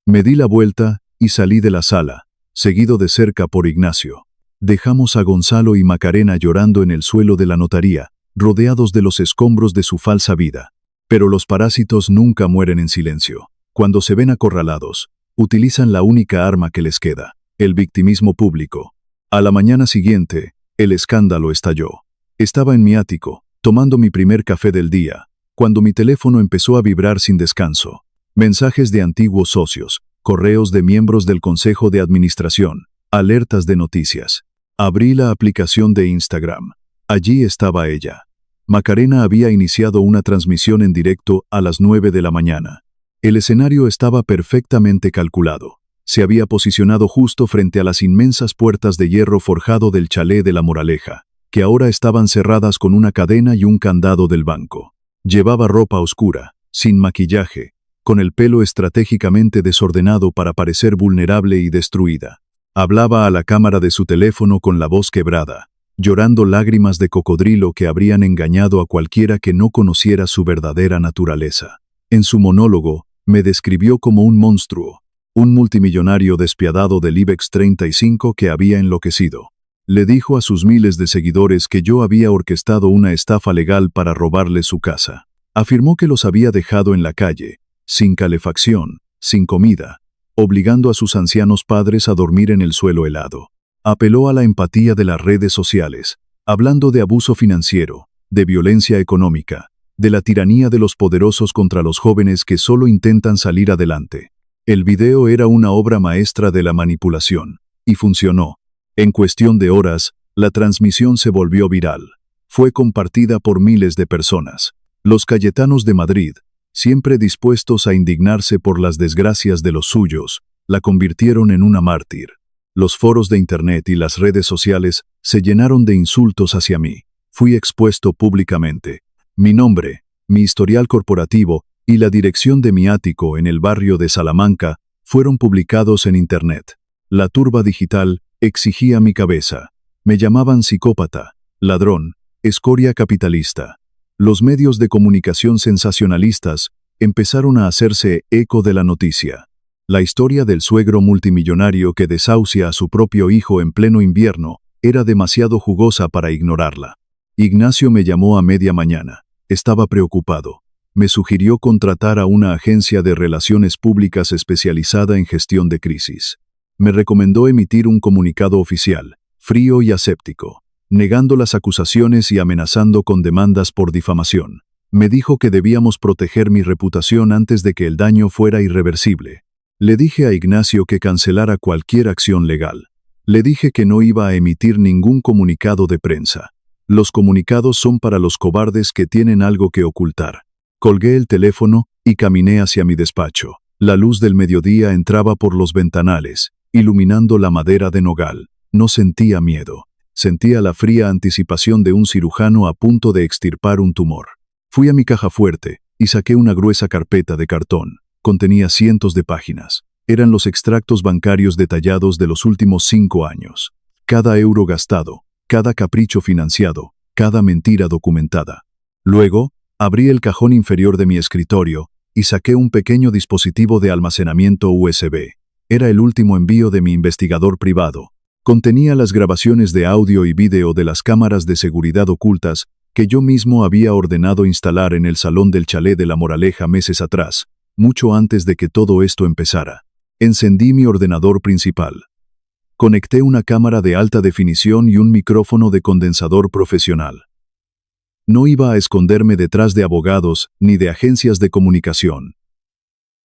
Me di la vuelta y salí de la sala, seguido de cerca por Ignacio. Dejamos a Gonzalo y Macarena llorando en el suelo de la notaría, rodeados de los escombros de su falsa vida. Pero los parásitos nunca mueren en silencio. Cuando se ven acorralados, utilizan la única arma que les queda, el victimismo público. A la mañana siguiente, el escándalo estalló. Estaba en mi ático, tomando mi primer café del día, cuando mi teléfono empezó a vibrar sin descanso. Mensajes de antiguos socios, correos de miembros del consejo de administración, alertas de noticias. Abrí la aplicación de Instagram. Allí estaba ella. Macarena había iniciado una transmisión en directo a las 9 de la mañana. El escenario estaba perfectamente calculado. Se había posicionado justo frente a las inmensas puertas de hierro forjado del chalet de La Moraleja, que ahora estaban cerradas con una cadena y un candado del banco. Llevaba ropa oscura, sin maquillaje, con el pelo estratégicamente desordenado para parecer vulnerable y destruida. Hablaba a la cámara de su teléfono con la voz quebrada, llorando lágrimas de cocodrilo que habrían engañado a cualquiera que no conociera su verdadera naturaleza. En su monólogo, me describió como un monstruo, un multimillonario despiadado del IBEX 35 que había enloquecido. Le dijo a sus miles de seguidores que yo había orquestado una estafa legal para robarle su casa. Afirmó que los había dejado en la calle, sin calefacción, sin comida, obligando a sus ancianos padres a dormir en el suelo helado. Apeló a la empatía de las redes sociales, hablando de abuso financiero, de violencia económica, de la tiranía de los poderosos contra los jóvenes que solo intentan salir adelante. El video era una obra maestra de la manipulación, y funcionó. En cuestión de horas, la transmisión se volvió viral. Fue compartida por miles de personas. Los cayetanos de Madrid, siempre dispuestos a indignarse por las desgracias de los suyos, la convirtieron en una mártir. Los foros de Internet y las redes sociales se llenaron de insultos hacia mí. Fui expuesto públicamente. Mi nombre, mi historial corporativo y la dirección de mi ático en el barrio de Salamanca fueron publicados en Internet. La turba digital exigía mi cabeza. Me llamaban psicópata, ladrón, escoria capitalista. Los medios de comunicación sensacionalistas empezaron a hacerse eco de la noticia. La historia del suegro multimillonario que desahucia a su propio hijo en pleno invierno era demasiado jugosa para ignorarla. Ignacio me llamó a media mañana. Estaba preocupado. Me sugirió contratar a una agencia de relaciones públicas especializada en gestión de crisis. Me recomendó emitir un comunicado oficial, frío y aséptico, negando las acusaciones y amenazando con demandas por difamación. Me dijo que debíamos proteger mi reputación antes de que el daño fuera irreversible. Le dije a Ignacio que cancelara cualquier acción legal. Le dije que no iba a emitir ningún comunicado de prensa. Los comunicados son para los cobardes que tienen algo que ocultar. Colgué el teléfono y caminé hacia mi despacho. La luz del mediodía entraba por los ventanales, iluminando la madera de nogal. No sentía miedo. Sentía la fría anticipación de un cirujano a punto de extirpar un tumor. Fui a mi caja fuerte y saqué una gruesa carpeta de cartón. Contenía cientos de páginas. Eran los extractos bancarios detallados de los últimos 5 años. Cada euro gastado, cada capricho financiado, cada mentira documentada. Luego, abrí el cajón inferior de mi escritorio y saqué un pequeño dispositivo de almacenamiento USB. Era el último envío de mi investigador privado. Contenía las grabaciones de audio y vídeo de las cámaras de seguridad ocultas que yo mismo había ordenado instalar en el salón del chalet de La Moraleja meses atrás, mucho antes de que todo esto empezara. Encendí mi ordenador principal. Conecté una cámara de alta definición y un micrófono de condensador profesional. No iba a esconderme detrás de abogados ni de agencias de comunicación.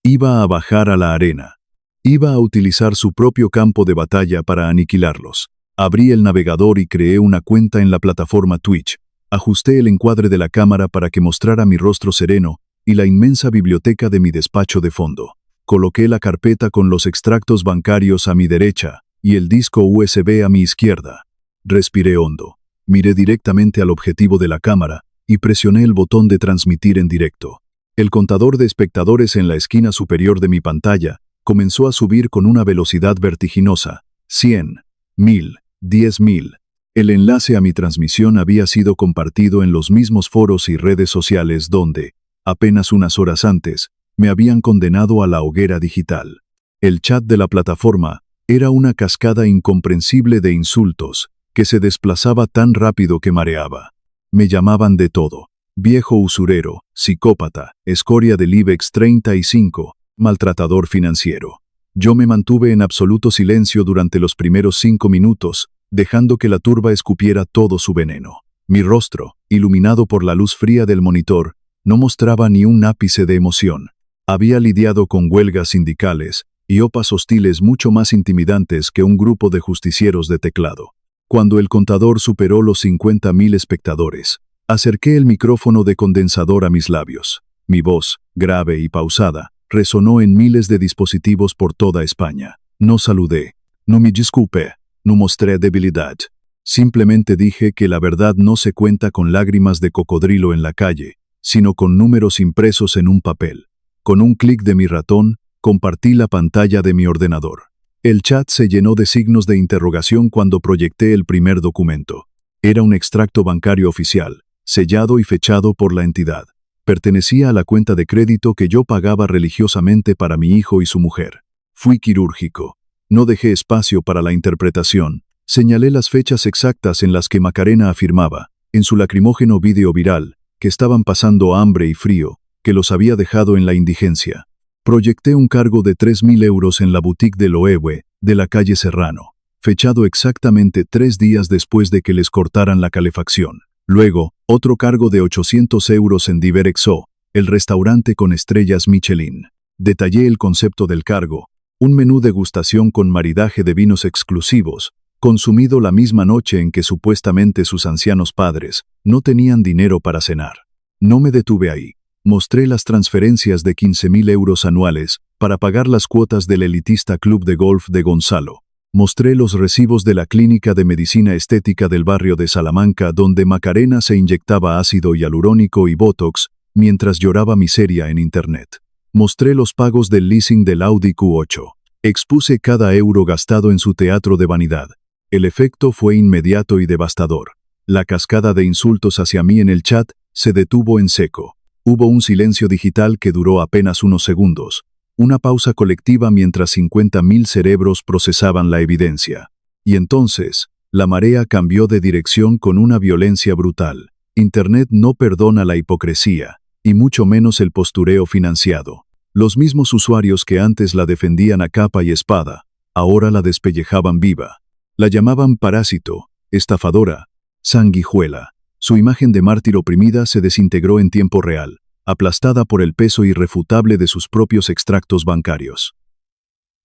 Iba a bajar a la arena. Iba a utilizar su propio campo de batalla para aniquilarlos. Abrí el navegador y creé una cuenta en la plataforma Twitch. Ajusté el encuadre de la cámara para que mostrara mi rostro sereno y la inmensa biblioteca de mi despacho de fondo. Coloqué la carpeta con los extractos bancarios a mi derecha y el disco USB a mi izquierda. Respiré hondo. Miré directamente al objetivo de la cámara y presioné el botón de transmitir en directo. El contador de espectadores en la esquina superior de mi pantalla comenzó a subir con una velocidad vertiginosa. 100, 1000, 10.000. El enlace a mi transmisión había sido compartido en los mismos foros y redes sociales donde, apenas unas horas antes, me habían condenado a la hoguera digital. El chat de la plataforma era una cascada incomprensible de insultos que se desplazaba tan rápido que mareaba. Me llamaban de todo: viejo usurero, psicópata, escoria del IBEX 35, maltratador financiero. Yo me mantuve en absoluto silencio durante los primeros 5 minutos, dejando que la turba escupiera todo su veneno. Mi rostro, iluminado por la luz fría del monitor, no mostraba ni un ápice de emoción. Había lidiado con huelgas sindicales y OPAs hostiles mucho más intimidantes que un grupo de justicieros de teclado. Cuando el contador superó los 50.000 espectadores, acerqué el micrófono de condensador a mis labios. Mi voz, grave y pausada, resonó en miles de dispositivos por toda España. No saludé, no me disculpé, no mostré debilidad. Simplemente dije que la verdad no se cuenta con lágrimas de cocodrilo en la calle, sino con números impresos en un papel. Con un clic de mi ratón, compartí la pantalla de mi ordenador. El chat se llenó de signos de interrogación cuando proyecté el primer documento. Era un extracto bancario oficial, sellado y fechado por la entidad. Pertenecía a la cuenta de crédito que yo pagaba religiosamente para mi hijo y su mujer. Fui quirúrgico. No dejé espacio para la interpretación. Señalé las fechas exactas en las que Macarena afirmaba, en su lacrimógeno vídeo viral, que estaban pasando hambre y frío, que los había dejado en la indigencia. Proyecté un cargo de 3.000 euros en la boutique de Loewe, de la calle Serrano, fechado exactamente 3 días después de que les cortaran la calefacción. Luego, otro cargo de 800 euros en Diverexo, el restaurante con estrellas Michelin. Detallé el concepto del cargo, un menú degustación con maridaje de vinos exclusivos, consumido la misma noche en que supuestamente sus ancianos padres no tenían dinero para cenar. No me detuve ahí. Mostré las transferencias de 15.000 euros anuales para pagar las cuotas del elitista club de golf de Gonzalo. Mostré los recibos de la clínica de medicina estética del barrio de Salamanca donde Macarena se inyectaba ácido hialurónico y botox mientras lloraba miseria en internet. Mostré los pagos del leasing del Audi Q8. Expuse cada euro gastado en su teatro de vanidad. El efecto fue inmediato y devastador. La cascada de insultos hacia mí en el chat se detuvo en seco. Hubo un silencio digital que duró apenas unos segundos. Una pausa colectiva mientras 50.000 cerebros procesaban la evidencia. Y entonces, la marea cambió de dirección con una violencia brutal. Internet no perdona la hipocresía, y mucho menos el postureo financiado. Los mismos usuarios que antes la defendían a capa y espada, ahora la despellejaban viva. La llamaban parásito, estafadora, sanguijuela. Su imagen de mártir oprimida se desintegró en tiempo real, aplastada por el peso irrefutable de sus propios extractos bancarios.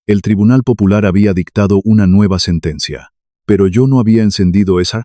El Tribunal Popular había dictado una nueva sentencia, pero yo no había encendido esa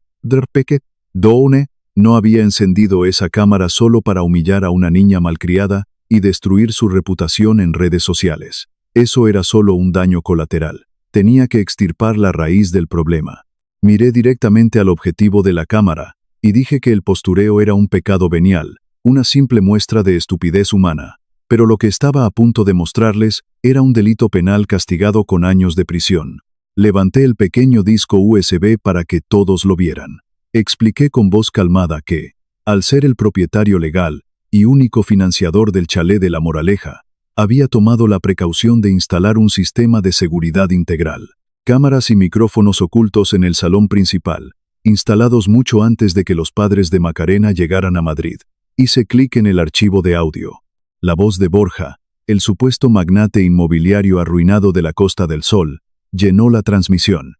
no había encendido esa cámara solo para humillar a una niña malcriada y destruir su reputación en redes sociales. Eso era solo un daño colateral. Tenía que extirpar la raíz del problema. Miré directamente al objetivo de la cámara y dije que el postureo era un pecado venial, una simple muestra de estupidez humana. Pero lo que estaba a punto de mostrarles era un delito penal castigado con años de prisión. Levanté el pequeño disco USB para que todos lo vieran. Expliqué con voz calmada que, al ser el propietario legal y único financiador del chalet de La Moraleja, había tomado la precaución de instalar un sistema de seguridad integral. Cámaras y micrófonos ocultos en el salón principal, instalados mucho antes de que los padres de Macarena llegaran a Madrid. Hice clic en el archivo de audio. La voz de Borja, el supuesto magnate inmobiliario arruinado de la Costa del Sol, llenó la transmisión.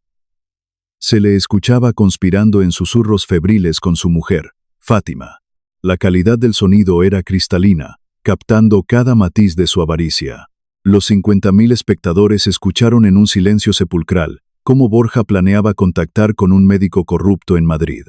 Se le escuchaba conspirando en susurros febriles con su mujer, Fátima. La calidad del sonido era cristalina, captando cada matiz de su avaricia. Los 50.000 espectadores escucharon en un silencio sepulcral cómo Borja planeaba contactar con un médico corrupto en Madrid.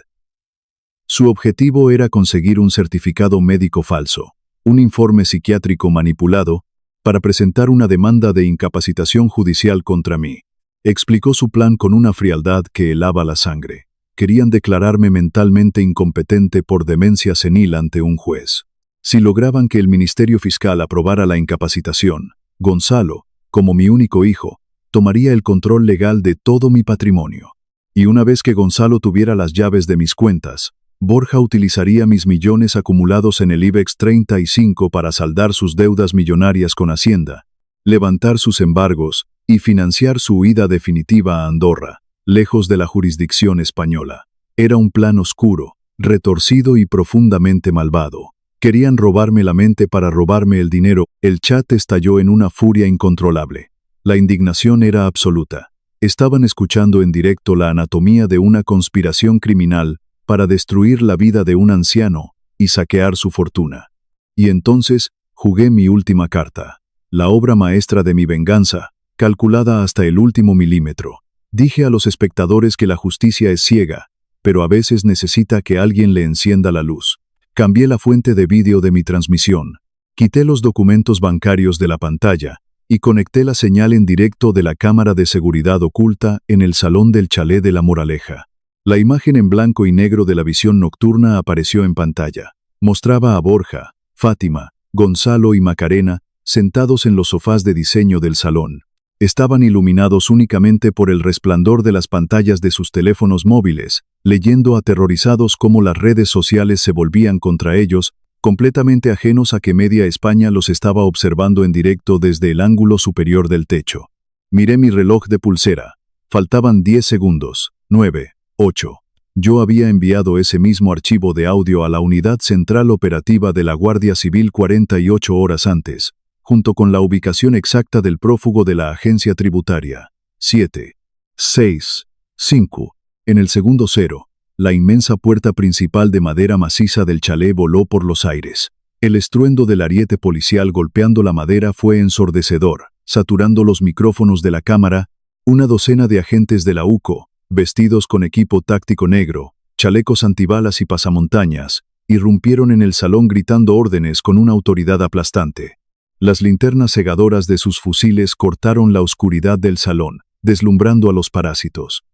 Su objetivo era conseguir un certificado médico falso, un informe psiquiátrico manipulado, para presentar una demanda de incapacitación judicial contra mí. Explicó su plan con una frialdad que helaba la sangre. Querían declararme mentalmente incompetente por demencia senil ante un juez. Si lograban que el Ministerio Fiscal aprobara la incapacitación, Gonzalo, como mi único hijo, tomaría el control legal de todo mi patrimonio. Y una vez que Gonzalo tuviera las llaves de mis cuentas, Borja utilizaría mis millones acumulados en el IBEX 35 para saldar sus deudas millonarias con Hacienda, levantar sus embargos y financiar su huida definitiva a Andorra, lejos de la jurisdicción española. Era un plan oscuro, retorcido y profundamente malvado. Querían robarme la mente para robarme el dinero. El chat estalló en una furia incontrolable. La indignación era absoluta. Estaban escuchando en directo la anatomía de una conspiración criminal para destruir la vida de un anciano y saquear su fortuna. Y entonces jugué mi última carta, la obra maestra de mi venganza, calculada hasta el último milímetro. Dije a los espectadores que la justicia es ciega, pero a veces necesita que alguien le encienda la luz. Cambié la fuente de vídeo de mi transmisión, quité los documentos bancarios de la pantalla y conecté la señal en directo de la cámara de seguridad oculta en el salón del chalet de La Moraleja. La imagen en blanco y negro de la visión nocturna apareció en pantalla. Mostraba a Borja, Fátima, Gonzalo y Macarena sentados en los sofás de diseño del salón. Estaban iluminados únicamente por el resplandor de las pantallas de sus teléfonos móviles, leyendo aterrorizados cómo las redes sociales se volvían contra ellos, completamente ajenos a que media España los estaba observando en directo desde el ángulo superior del techo. Miré mi reloj de pulsera. Faltaban 10 segundos. 9, 8. Yo había enviado ese mismo archivo de audio a la Unidad Central Operativa de la Guardia Civil 48 horas antes, junto con la ubicación exacta del prófugo de la agencia tributaria. 7, 6, 5. En el segundo 0, la inmensa puerta principal de madera maciza del chalet voló por los aires. El estruendo del ariete policial golpeando la madera fue ensordecedor, saturando los micrófonos de la cámara. Una docena de agentes de la UCO, vestidos con equipo táctico negro, chalecos antibalas y pasamontañas, irrumpieron en el salón gritando órdenes con una autoridad aplastante. Las linternas cegadoras de sus fusiles cortaron la oscuridad del salón, deslumbrando a los parásitos.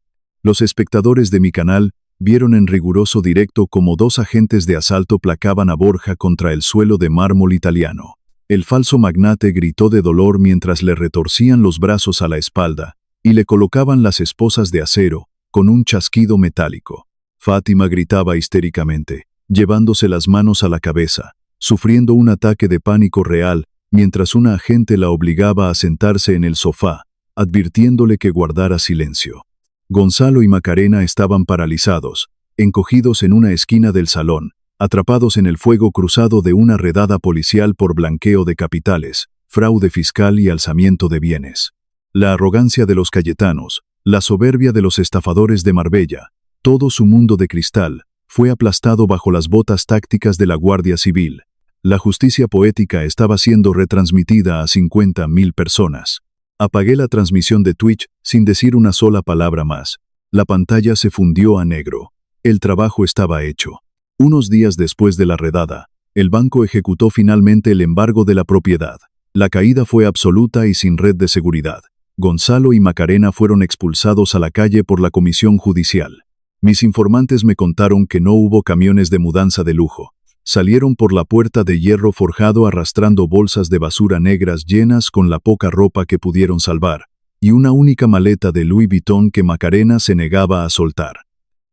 Los espectadores de mi canal vieron en riguroso directo cómo 2 agentes de asalto placaban a Borja contra el suelo de mármol italiano. El falso magnate gritó de dolor mientras le retorcían los brazos a la espalda y le colocaban las esposas de acero con un chasquido metálico. Fátima gritaba histéricamente, llevándose las manos a la cabeza, sufriendo un ataque de pánico real, mientras una agente la obligaba a sentarse en el sofá, advirtiéndole que guardara silencio. Gonzalo y Macarena estaban paralizados, encogidos en una esquina del salón, atrapados en el fuego cruzado de una redada policial por blanqueo de capitales, fraude fiscal y alzamiento de bienes. La arrogancia de los cayetanos, la soberbia de los estafadores de Marbella, todo su mundo de cristal, fue aplastado bajo las botas tácticas de la Guardia Civil. La justicia poética estaba siendo retransmitida a 50.000 personas. Apagué la transmisión de Twitch sin decir una sola palabra más. La pantalla se fundió a negro. El trabajo estaba hecho. Unos días después de la redada, el banco ejecutó finalmente el embargo de la propiedad. La caída fue absoluta y sin red de seguridad. Gonzalo y Macarena fueron expulsados a la calle por la comisión judicial. Mis informantes me contaron que no hubo camiones de mudanza de lujo. Salieron por la puerta de hierro forjado arrastrando bolsas de basura negras llenas con la poca ropa que pudieron salvar, y una única maleta de Louis Vuitton que Macarena se negaba a soltar.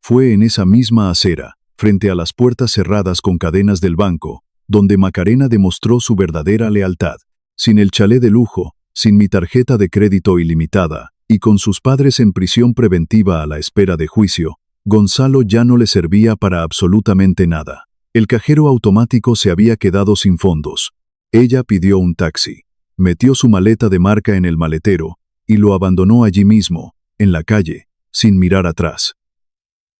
Fue en esa misma acera, frente a las puertas cerradas con cadenas del banco, donde Macarena demostró su verdadera lealtad. Sin el chalet de lujo, sin mi tarjeta de crédito ilimitada, y con sus padres en prisión preventiva a la espera de juicio, Gonzalo ya no le servía para absolutamente nada. El cajero automático se había quedado sin fondos. Ella pidió un taxi, metió su maleta de marca en el maletero y lo abandonó allí mismo, en la calle, sin mirar atrás.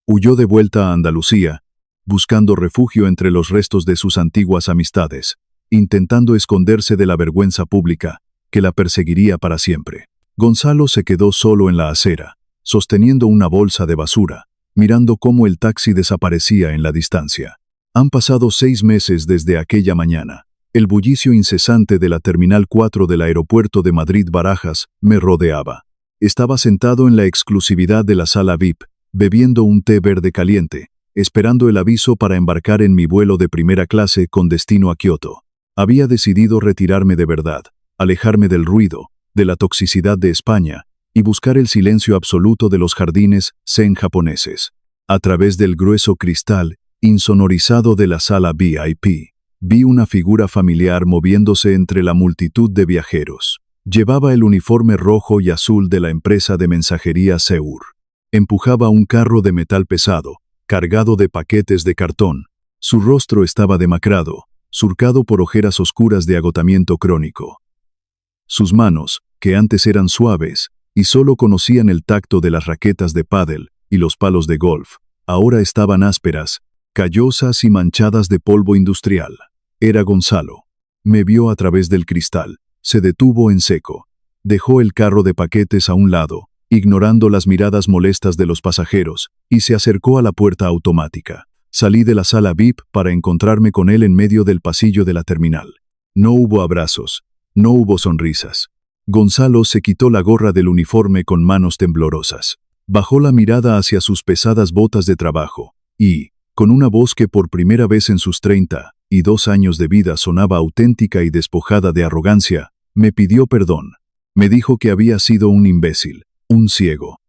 Huyó de vuelta a Andalucía, buscando refugio entre los restos de sus antiguas amistades, intentando esconderse de la vergüenza pública que la perseguiría para siempre. Gonzalo se quedó solo en la acera, sosteniendo una bolsa de basura, mirando cómo el taxi desaparecía en la distancia. Han pasado 6 meses desde aquella mañana. El bullicio incesante de la Terminal 4 del aeropuerto de Madrid-Barajas me rodeaba. Estaba sentado en la exclusividad de la sala VIP, bebiendo un té verde caliente, esperando el aviso para embarcar en mi vuelo de primera clase con destino a Kioto. Había decidido retirarme de verdad, alejarme del ruido, de la toxicidad de España, y buscar el silencio absoluto de los jardines zen japoneses. A través del grueso cristal insonorizado de la sala VIP, vi una figura familiar moviéndose entre la multitud de viajeros. Llevaba el uniforme rojo y azul de la empresa de mensajería Seur. Empujaba un carro de metal pesado, cargado de paquetes de cartón. Su rostro estaba demacrado, surcado por ojeras oscuras de agotamiento crónico. Sus manos, que antes eran suaves y solo conocían el tacto de las raquetas de pádel y los palos de golf, Ahora estaban ásperas, callosas y manchadas de polvo industrial. Era Gonzalo. Me vio a través del cristal. Se detuvo en seco. Dejó el carro de paquetes a un lado, ignorando las miradas molestas de los pasajeros, y se acercó a la puerta automática. Salí de la sala VIP para encontrarme con él en medio del pasillo de la terminal. No hubo abrazos, no hubo sonrisas. Gonzalo se quitó la gorra del uniforme con manos temblorosas. Bajó la mirada hacia sus pesadas botas de trabajo, y, con una voz que por primera vez en sus 32 años de vida sonaba auténtica y despojada de arrogancia, me pidió perdón. Me dijo que había sido un imbécil, un ciego.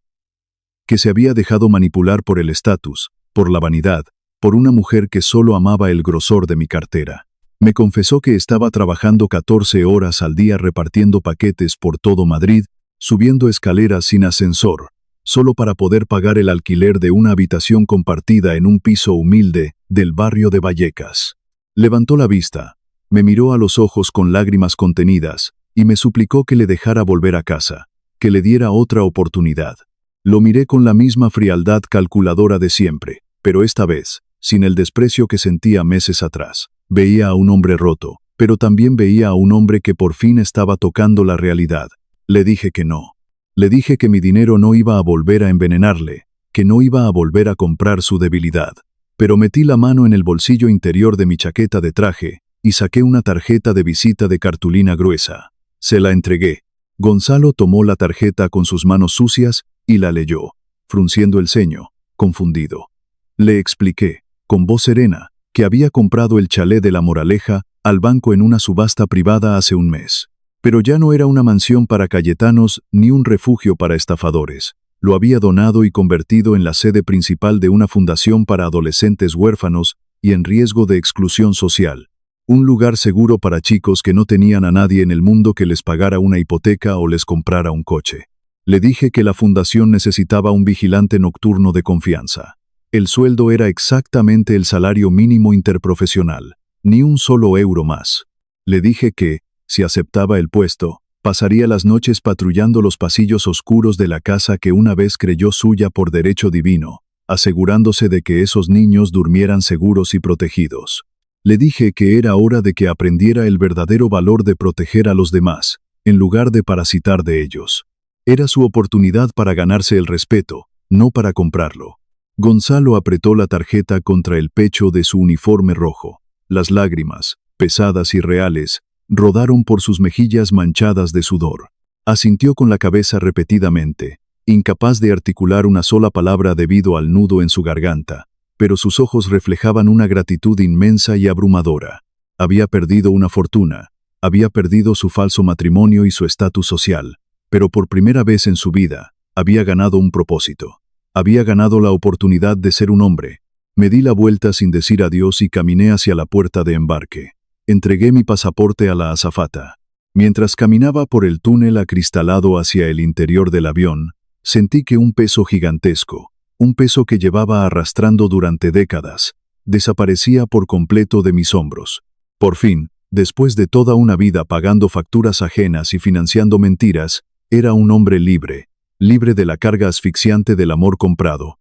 Que se había dejado manipular por el estatus, por la vanidad, por una mujer que solo amaba el grosor de mi cartera. Me confesó que estaba trabajando 14 horas al día repartiendo paquetes por todo Madrid, subiendo escaleras sin ascensor, solo para poder pagar el alquiler de una habitación compartida en un piso humilde del barrio de Vallecas. Levantó la vista, me miró a los ojos con lágrimas contenidas, y me suplicó que le dejara volver a casa, que le diera otra oportunidad. Lo miré con la misma frialdad calculadora de siempre, pero esta vez, sin el desprecio que sentía meses atrás. Veía a un hombre roto, pero también veía a un hombre que por fin estaba tocando la realidad. Le dije que no. Le dije que mi dinero no iba a volver a envenenarle, que no iba a volver a comprar su debilidad. Pero metí la mano en el bolsillo interior de mi chaqueta de traje y saqué una tarjeta de visita de cartulina gruesa. Se la entregué. Gonzalo tomó la tarjeta con sus manos sucias y la leyó, frunciendo el ceño, confundido. Le expliqué, con voz serena, que había comprado el chalet de La Moraleja al banco en una subasta privada hace un mes. Pero ya no era una mansión para cayetanos ni un refugio para estafadores. Lo había donado y convertido en la sede principal de una fundación para adolescentes huérfanos y en riesgo de exclusión social. Un lugar seguro para chicos que no tenían a nadie en el mundo que les pagara una hipoteca o les comprara un coche. Le dije que la fundación necesitaba un vigilante nocturno de confianza. El sueldo era exactamente el salario mínimo interprofesional, ni un solo euro más. Le dije que, si aceptaba el puesto, pasaría las noches patrullando los pasillos oscuros de la casa que una vez creyó suya por derecho divino, asegurándose de que esos niños durmieran seguros y protegidos. Le dije que era hora de que aprendiera el verdadero valor de proteger a los demás, en lugar de parasitar de ellos. Era su oportunidad para ganarse el respeto, no para comprarlo. Gonzalo apretó la tarjeta contra el pecho de su uniforme rojo. Las lágrimas, pesadas y reales, rodaron por sus mejillas manchadas de sudor. Asintió con la cabeza repetidamente, incapaz de articular una sola palabra debido al nudo en su garganta, pero sus ojos reflejaban una gratitud inmensa y abrumadora. Había perdido una fortuna, había perdido su falso matrimonio y su estatus social, pero por primera vez en su vida, había ganado un propósito. Había ganado la oportunidad de ser un hombre. Me di la vuelta sin decir adiós y caminé hacia la puerta de embarque. Entregué mi pasaporte a la azafata. Mientras caminaba por el túnel acristalado hacia el interior del avión, sentí que un peso gigantesco, un peso que llevaba arrastrando durante décadas, desaparecía por completo de mis hombros. Por fin, después de toda una vida pagando facturas ajenas y financiando mentiras, era un hombre libre, libre de la carga asfixiante del amor comprado,